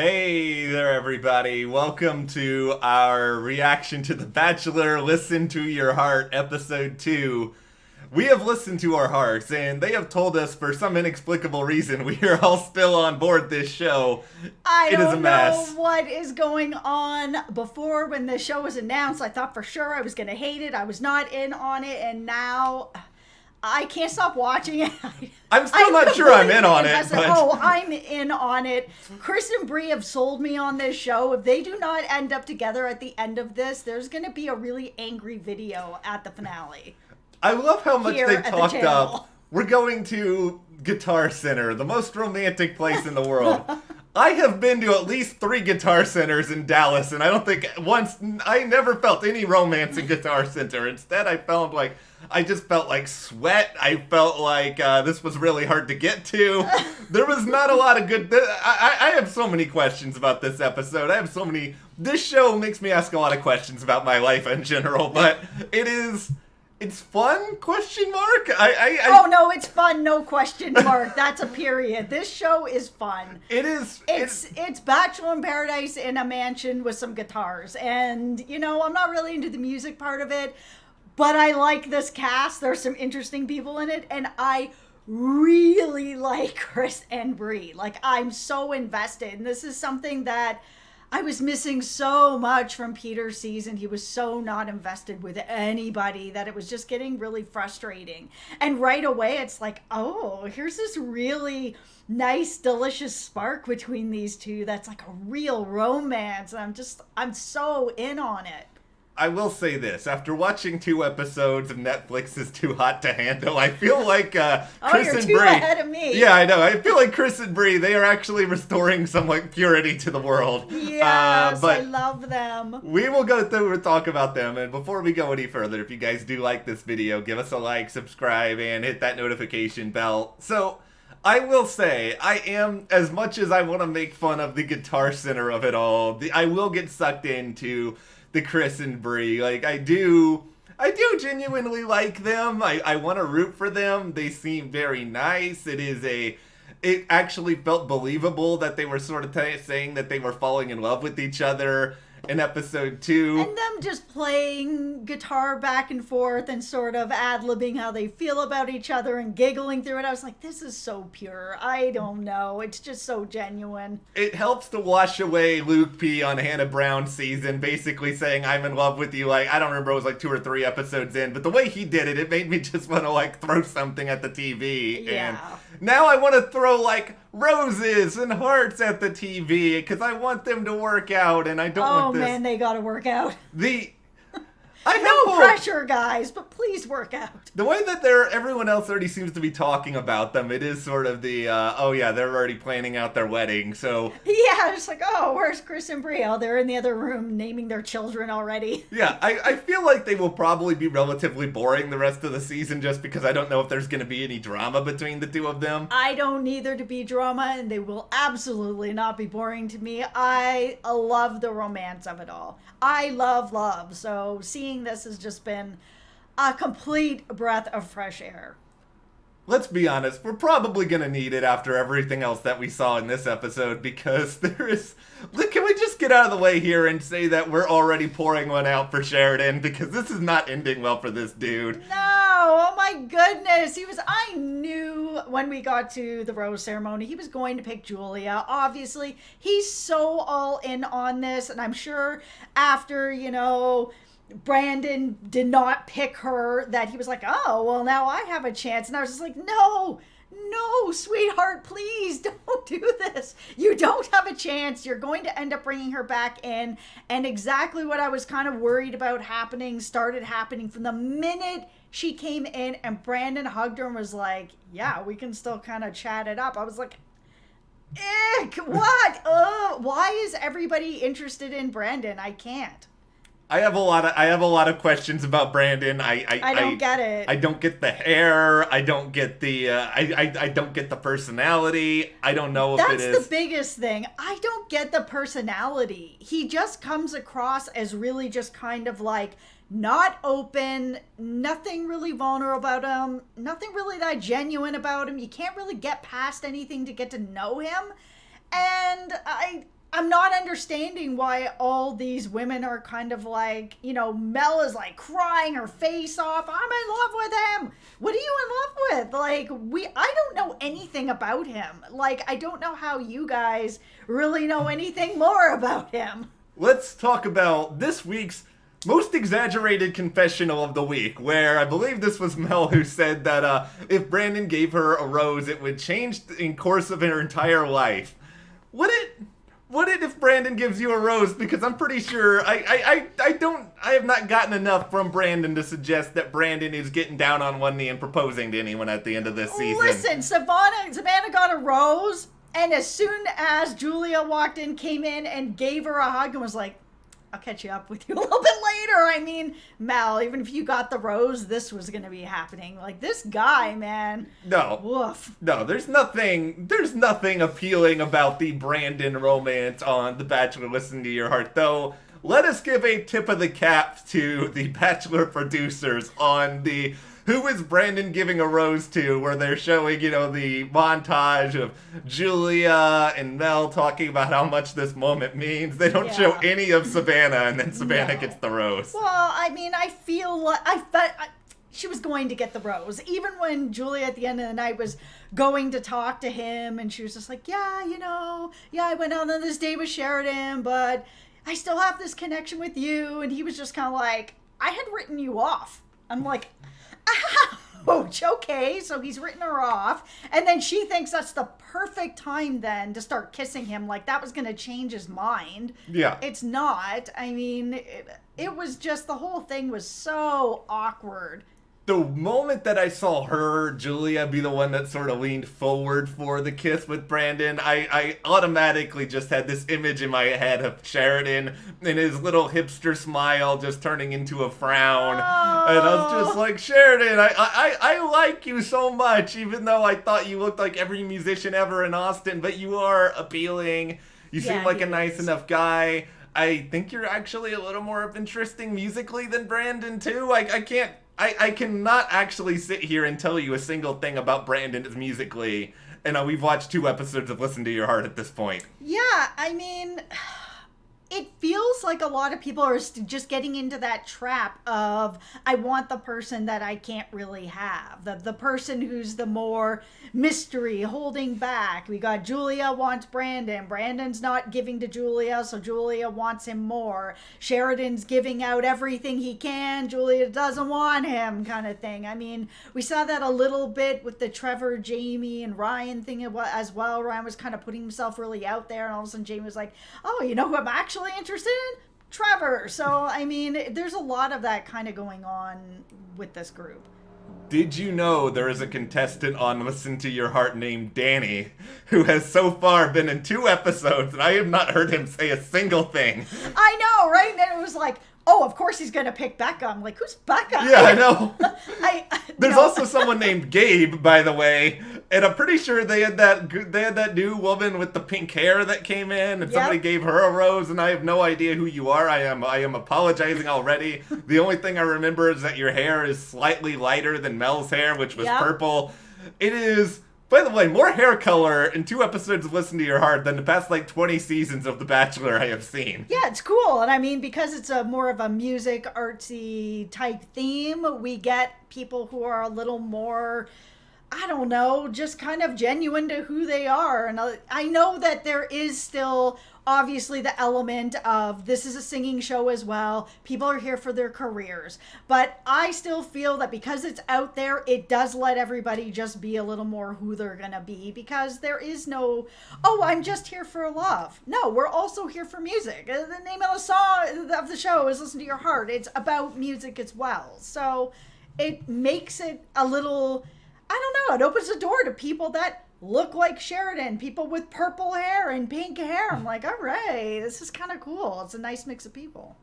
Hey there, everybody. Welcome to our reaction to The Bachelor Listen to Your Heart, Episode 2. We have listened to our hearts, and they have told us for some inexplicable reason we are all still on board this show. I It is a don't mess. know what is going on. Before, when the show was announced, I thought for sure I was going to hate it. I was not in on it, and now I can't stop watching it. I'm still not sure I'm in on it, but... Oh, I'm in on it. Chris and Bri have sold me on this show. If they do not end up together at the end of this, there's going to be a really angry video at the finale. I love how much Here they at the talked channel. up. We're going to Guitar Center, the most romantic place in the world. I have been to at least 3 Guitar Centers in Dallas, and I don't think I never felt any romance in Guitar Center. Instead, I just felt like sweat. I felt like this was really hard to get to. There was not a lot of good... I have so many questions about this episode. This show makes me ask a lot of questions about my life in general, but It's fun? Question mark? Oh no, it's fun. No question mark. That's a period. This show is fun. It is. It's Bachelor in Paradise in a mansion with some guitars, and I'm not really into the music part of it, but I like this cast. There's some interesting people in it, and I really like Chris and Bri. Like, I'm so invested, and this is something that I was missing so much from Peter's season. He was so not invested with anybody that it was just getting really frustrating. And right away, it's like, oh, here's this really nice, delicious spark between these two. That's like a real romance. I'm so in on it. I will say this. After watching 2 episodes of Netflix's Too Hot to Handle, I feel like Chris you're and too Bri... ahead of me. Yeah, I know. I feel like Chris and Bri, they are actually restoring some purity to the world. Yes, but I love them. we will go through and talk about them. And before we go any further, if you guys do like this video, give us a like, subscribe, and hit that notification bell. So, I will say, I am, as much as I want to make fun of the Guitar Center of it all, I will get sucked into the Chris and Bri. Like, I do genuinely like them. I want to root for them. They seem very nice. It actually felt believable that they were sort of saying that they were falling in love with each other in episode 2. And them just playing guitar back and forth and sort of ad-libbing how they feel about each other and giggling through it. I was like, this is so pure. I don't know. It's just so genuine. It helps to wash away Luke P. on Hannah Brown's season, basically saying, I'm in love with you. Like, I don't remember, it was like 2 or 3 episodes in, but the way he did it, it made me just want to, throw something at the TV. Yeah. And now I want to throw, roses and hearts at the TV, because I want them to work out, and I don't want this. Oh man, they gotta work out. No pressure, guys, but please work out. The way that everyone else already seems to be talking about them, it is sort of the, oh yeah, they're already planning out their wedding, so... Yeah, it's like, oh, where's Chris and Bri? Oh, they're in the other room naming their children already. Yeah, I feel like they will probably be relatively boring the rest of the season, just because I don't know if there's going to be any drama between the 2 of them. I don't need there to be drama, and they will absolutely not be boring to me. I love the romance of it all. I love love, so seeing this has just been a complete breath of fresh air. Let's be honest, we're probably going to need it after everything else that we saw in this episode, because can we just get out of the way here and say that we're already pouring one out for Sheridan, because this is not ending well for this dude. No, oh my goodness. I knew when we got to the rose ceremony, he was going to pick Julia. Obviously, he's so all in on this, and I'm sure after, Brandon did not pick her, that he was like, oh, well, now I have a chance. And I was just like, no, sweetheart, please don't do this. You don't have a chance. You're going to end up bringing her back in. And exactly what I was kind of worried about started happening from the minute she came in and Brandon hugged her and was like, yeah, we can still kind of chat it up. I was like, ick, what? Why is everybody interested in Brandon? I can't. I have a lot of questions about Brandon. I don't get it. I don't get the hair. I don't get the I don't get the personality. I don't know if it is. That's the biggest thing. I don't get the personality. He just comes across as really just kind of like not open, nothing really vulnerable about him, nothing really that genuine about him. You can't really get past anything to get to know him. And I I'm not understanding why all these women are kind of like, you know, Mel is like crying her face off. I'm in love with him. What are you in love with? Like, I don't know anything about him. Like, I don't know how you guys really know anything more about him. Let's talk about this week's most exaggerated confessional of the week, where I believe this was Mel who said that if Brandon gave her a rose, it would change in course of her entire life. Would it if Brandon gives you a rose? Because I'm pretty sure I have not gotten enough from Brandon to suggest that Brandon is getting down on one knee and proposing to anyone at the end of this season. Listen, Savannah got a rose, and as soon as Julia walked in, came in and gave her a hug and was like, I'll catch you up with you a little bit later. I mean, Mel, even if you got the rose, this was going to be happening. Like, this guy, man. No. Woof. No, there's nothing appealing about the Brandon romance on The Bachelor. Listen to your heart. Though, let us give a tip of the cap to the Bachelor producers on the who is Brandon giving a rose to, where they're showing, you know, the montage of Julia and Mel talking about how much this moment means. They don't show any of Savannah, and then Savannah gets the rose. Well, I mean, I feel like I thought she was going to get the rose. Even when Julia at the end of the night was going to talk to him, and she was just like, yeah, you know, yeah, I went out on this date with Sheridan, but I still have this connection with you. And he was just kind of like, I had written you off. I'm like, ouch, okay, so he's written her off, and then she thinks that's the perfect time then to start kissing him, like that was going to change his mind. Yeah. It's not. I mean, it was just, the whole thing was so awkward. The moment that I saw Julia, be the one that sort of leaned forward for the kiss with Brandon, I automatically just had this image in my head of Sheridan and his little hipster smile just turning into a frown. Oh. And I was just like, Sheridan, I like you so much, even though I thought you looked like every musician ever in Austin, but you are appealing. You seem like a nice enough guy. I think you're actually a little more interesting musically than Brandon, too. I cannot actually sit here and tell you a single thing about Brandon musically, and we've watched 2 episodes of Listen to Your Heart at this point. Yeah, I mean, it feels like a lot of people are just getting into that trap of, I want the person that I can't really have. The person who's the more mystery, holding back. We got Julia wants Brandon. Brandon's not giving to Julia, so Julia wants him more. Sheridan's giving out everything he can. Julia doesn't want him, kind of thing. I mean, we saw that a little bit with the Trevor, Jamie, and Ryan thing as well. Ryan was kind of putting himself really out there, and all of a sudden Jamie was like, oh, you know who I'm actually interested in? Trevor. So, I mean, there's a lot of that kind of going on with this group. Did you know there is a contestant on Listen to Your Heart named Danny, who has so far been in 2 episodes, and I have not heard him say a single thing? I know, right? And it was like, oh, of course he's going to pick Becca. I'm like, who's Becca? Yeah, I know. There's no. also someone named Gabe, by the way, and I'm pretty sure they had that new woman with the pink hair that came in, and somebody gave her a rose, and I have no idea who you are. I am apologizing already. The only thing I remember is that your hair is slightly lighter than Mel's hair, which was purple. It is, by the way, more hair color in 2 episodes of Listen to Your Heart than the past 20 seasons of The Bachelor I have seen. Yeah, it's cool. And I mean, because it's a more of a music artsy type theme, we get people who are a little more, I don't know, just kind of genuine to who they are. And I know that there is still obviously the element of this is a singing show as well. People are here for their careers. But I still feel that because it's out there, it does let everybody just be a little more who they're going to be, because there is no, oh, I'm just here for love. No, we're also here for music. The name of the song of the show is Listen to Your Heart. It's about music as well. So it makes it a little, I don't know, it opens the door to people that look like Sheridan, people with purple hair and pink hair. I'm like, all right, this is kind of cool. It's a nice mix of people.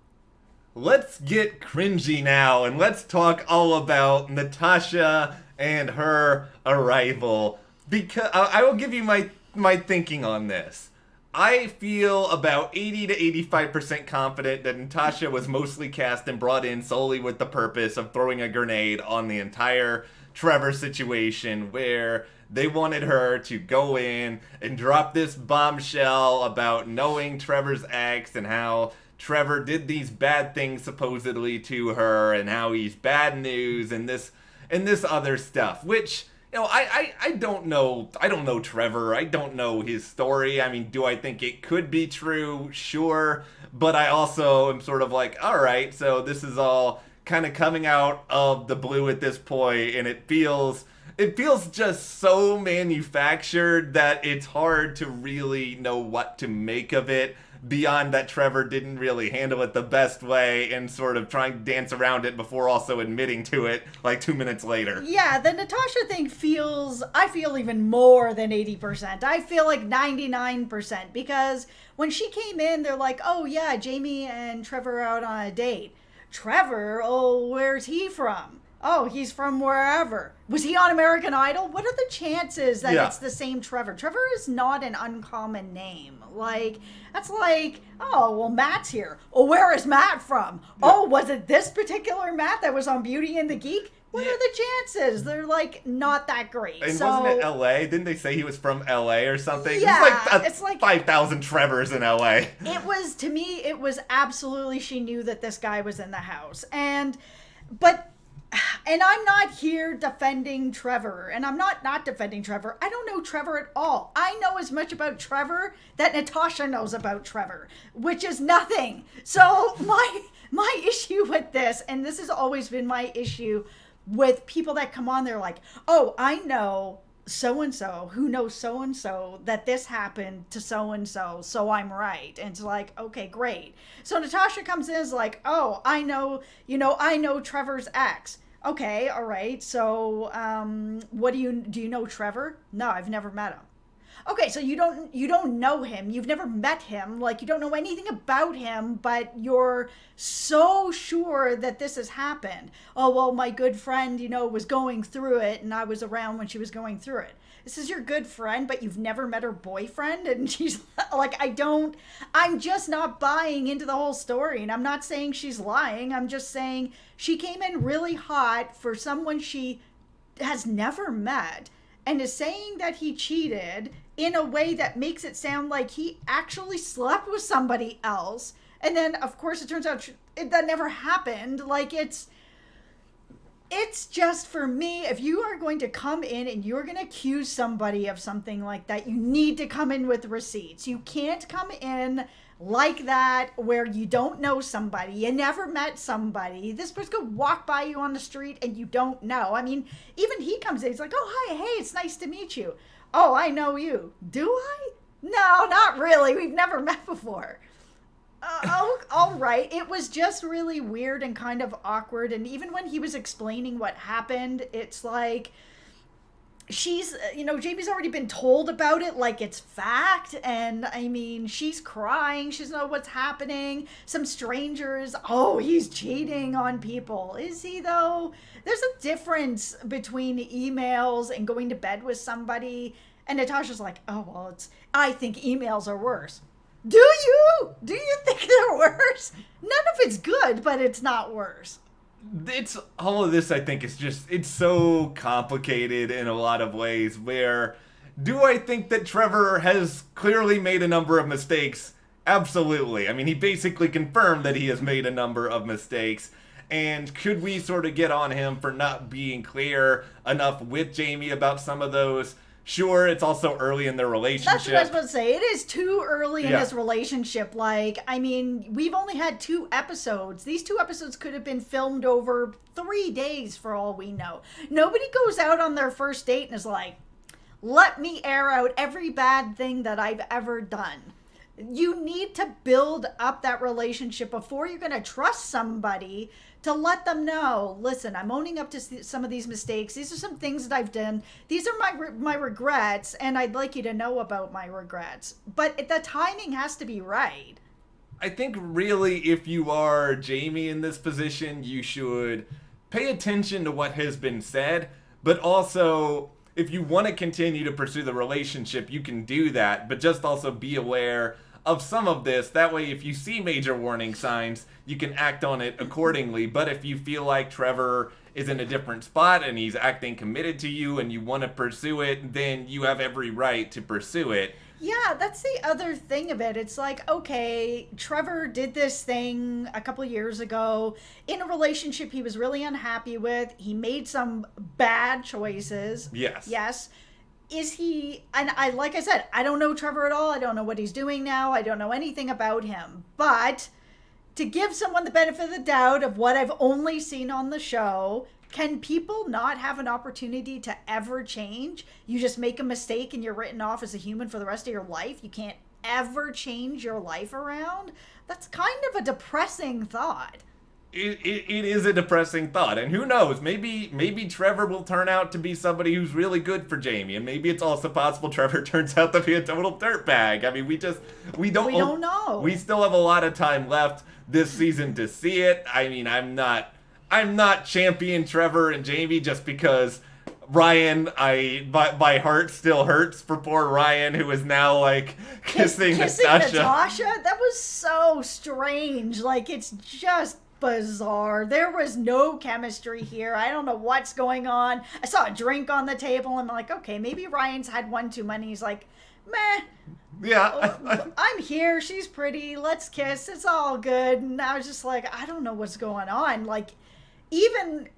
Let's get cringy now, and let's talk all about Natasha and her arrival. Because I will give you my thinking on this. I feel about 80 to 85% confident that Natasha was mostly cast and brought in solely with the purpose of throwing a grenade on the entire Trevor situation, where They wanted her to go in and drop this bombshell about knowing Trevor's ex and how Trevor did these bad things supposedly to her and how he's bad news and this other stuff, which, you know, I don't know. I don't know Trevor. I don't know his story. I mean, do I think it could be true? Sure. But I also am sort of like, all right, so this is all kind of coming out of the blue at this point, and it feels just so manufactured that it's hard to really know what to make of it, beyond that Trevor didn't really handle it the best way and sort of trying to dance around it before also admitting to it like 2 minutes later. Yeah, the Natasha thing I feel even more than 80%. I feel like 99%, because when she came in, they're like, oh yeah, Jamie and Trevor are out on a date. Trevor, oh, where's he from? Oh, he's from wherever. Was he on American Idol? What are the chances that it's the same Trevor? Trevor is not an uncommon name. Like, that's like, oh, well, Matt's here. Oh, where is Matt from? Yeah. Oh, was it this particular Matt that was on Beauty and the Geek? What are the chances? They're, like, not that great. And wasn't it L.A.? Didn't they say he was from L.A. or something? Yeah. It's like 5,000 Trevors in L.A. To me, it was absolutely, she knew that this guy was in the house. And I'm not here defending Trevor, and I'm not defending Trevor. I don't know Trevor at all. I know as much about Trevor that Natasha knows about Trevor, which is nothing. So my issue with this, and this has always been my issue with people that come on, they're like, oh, I know so-and-so who knows so-and-so that this happened to so-and-so, so I'm right. And it's like, okay, great. So Natasha comes in and is like, oh, I know Trevor's ex. Okay, all right. So, do you know Trevor? No, I've never met him. Okay, so you don't know him. You've never met him. Like, you don't know anything about him, but you're so sure that this has happened. Oh, well, my good friend, was going through it, and I was around when she was going through it. This is your good friend, but you've never met her boyfriend? And she's like, I'm just not buying into the whole story. And I'm not saying she's lying. I'm just saying she came in really hot for someone she has never met and is saying that he cheated in a way that makes it sound like he actually slept with somebody else. And then, of course, it turns out that never happened. Like, it's just, for me, if you are going to come in and you're going to accuse somebody of something like that, you need to come in with receipts. You can't come in like that where you don't know somebody, you never met somebody. This person could walk by you on the street and you don't know. I mean, even he comes in, he's like, oh, hi, hey, it's nice to meet you. Oh, I know you. Do I? No, not really. We've never met before. All right. It was just really weird and kind of awkward. And even when he was explaining what happened, it's like, she's, Jamie's already been told about it like it's fact. And I mean, she's crying. She doesn't know what's happening. Some strangers, oh, he's cheating on people. Is he though? There's a difference between emails and going to bed with somebody. And Natasha's like, oh, well, I think emails are worse. Do you? Do you think they're worse? None of it's good, but it's not worse. It's all of this, I think, is just, it's so complicated in a lot of ways, where do I think that Trevor has clearly made a number of mistakes? Absolutely. I mean, he basically confirmed that he has made a number of mistakes. And could we sort of get on him for not being clear enough with Jamie about some of those? Sure, it's also early in their relationship. That's what I was about to say. It is too early in this relationship. Like, I mean, we've only had 2 episodes. These 2 episodes could have been filmed over 3 days for all we know. Nobody goes out on their first date and is like, let me air out every bad thing that I've ever done. You need to build up that relationship before you're going to trust somebody, to let them know, listen, I'm owning up to some of these mistakes. These are some things that I've done. These are my regrets, and I'd like you to know about my regrets. But the timing has to be right. I think really, if you are Jamie in this position, you should pay attention to what has been said, but also, if you want to continue to pursue the relationship, you can do that, but just also be aware of some of this. That way, if you see major warning signs, you can act on it accordingly. But if you feel like Trevor is in a different spot and he's acting committed to you and you want to pursue it, then you have every right to pursue it. Yeah, that's the other thing of it. It's like, okay, Trevor did this thing a couple years ago in a relationship he was really unhappy with. He made some bad choices. Yes. Yes. Is he, and like I said, I don't know Trevor at all. I don't know what he's doing now. I don't know anything about him. But to give someone the benefit of the doubt of what I've only seen on the show, can people not have an opportunity to ever change? You just make a mistake and you're written off as a human for the rest of your life. You can't ever change your life around. That's kind of a depressing thought. It is a depressing thought, and who knows, maybe Trevor will turn out to be somebody who's really good for Jamie, and maybe it's also possible Trevor turns out to be a total dirtbag. I mean, we don't know. We still have a lot of time left this season to see it. I mean, I'm not champion Trevor and Jamie just because Ryan, my heart still hurts for poor Ryan, who is now like kissing Natasha. That was so strange. Like, it's just bizarre. There was no chemistry here. I don't know what's going on. I saw a drink on the table and I'm like, okay, maybe Ryan's had one too many. He's like, meh. Yeah. I'm here. She's pretty. Let's kiss. It's all good. And I was just like, I don't know what's going on. Like, even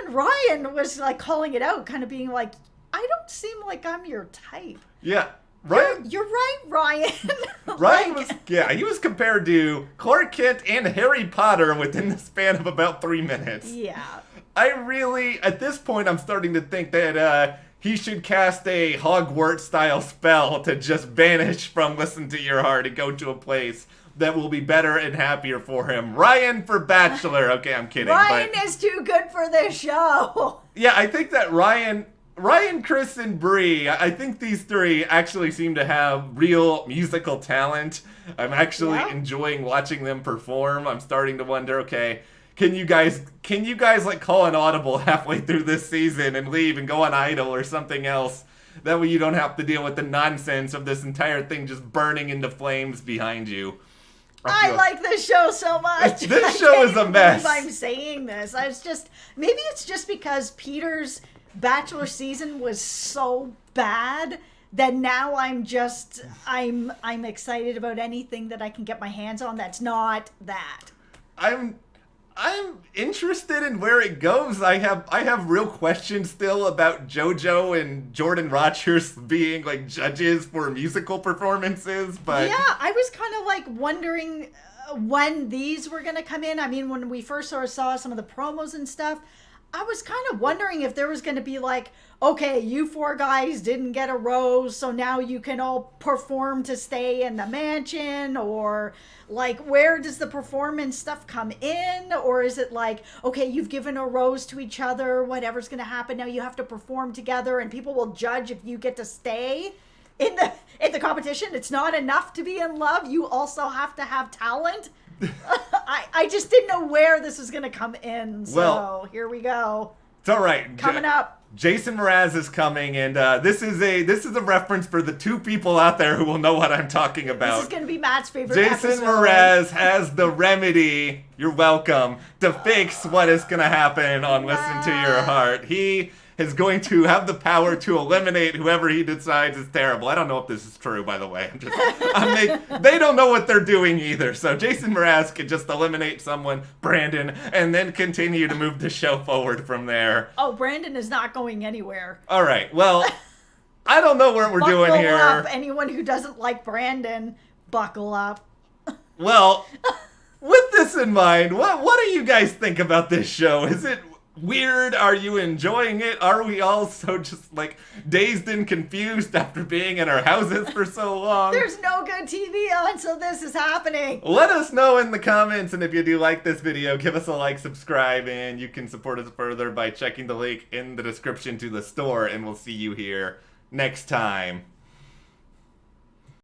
Ryan was like calling it out, kind of being like, I don't seem like I'm your type. Yeah. Ryan, you're right, Ryan. Ryan he was compared to Clark Kent and Harry Potter within the span of about 3 minutes. Yeah. I really, at this point, I'm starting to think that he should cast a Hogwarts-style spell to just vanish from Listen to Your Heart and go to a place that will be better and happier for him. Ryan for Bachelor. Okay, I'm kidding. Ryan is too good for this show. Yeah, I think that Ryan, Chris, and Bri, I think these three actually seem to have real musical talent. I'm actually enjoying watching them perform. I'm starting to wonder, okay, can you guys like call an audible halfway through this season and leave and go on Idol or something else? That way you don't have to deal with the nonsense of this entire thing just burning into flames behind you. I like this show so much. This show is a mess. I'm saying this. Maybe it's just because Peter's Bachelor season was so bad that now I'm excited about anything that I can get my hands on that's not that. I'm interested in where it goes. I have real questions still about JoJo and Jordan Rogers being like judges for musical performances, but yeah, I was kind of like wondering when these were gonna come in. I mean, when we first sort of saw some of the promos and stuff, I was kind of wondering if there was going to be like, okay, you four guys didn't get a rose, so now you can all perform to stay in the mansion, or like, where does the performance stuff come in? Or is it like, okay, you've given a rose to each other, whatever's going to happen, now you have to perform together and people will judge if you get to stay in the competition? It's not enough to be in love, you also have to have talent. I just didn't know where this was going to come in, so well, here we go. It's all right. Coming up. Jason Mraz is coming, and this is a reference for the two people out there who will know what I'm talking about. This is going to be Matt's favorite Jason episode. Mraz has the remedy, you're welcome, to fix what is going to happen on Listen to Your Heart. He is going to have the power to eliminate whoever he decides is terrible. I don't know if this is true, by the way. They don't know what they're doing either. So Jason Mraz could just eliminate someone, Brandon, and then continue to move the show forward from there. Oh, Brandon is not going anywhere. All right. Well, I don't know what we're doing here. Buckle up. Anyone who doesn't like Brandon, buckle up. Well, with this in mind, what do you guys think about this show? Is it weird? Are you enjoying it? Are we all so just like dazed and confused after being in our houses for so long? There's no good TV on, so this is happening. Let us know in the comments, and if you do like this video, give us a like, subscribe, and you can support us further by checking the link in the description to the store, and we'll see you here next time.